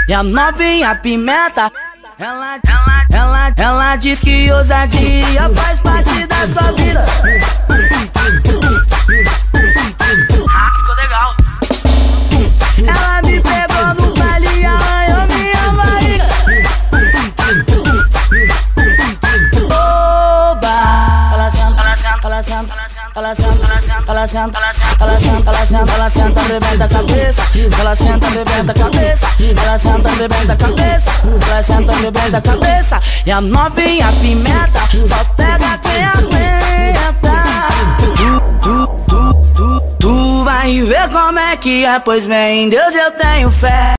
E a novinha pimenta, ela diz que ousadia faz parte da sua vida. Ficou legal. Ela me pegou no baile e arranhou minha barriga. Oba! Ela senta, ela senta, ela senta, ela senta, ela senta, ela senta, ela senta, ela senta, arrebenta a cabeça. Ela senta, arrebenta a cabeça. Ela senta, arrebenta a cabeça. Ela senta, arrebenta a cabeça. E a novinha pimenta só pega quem aguenta. Tu vai ver como é que é, pois bem, em Deus eu tenho fé.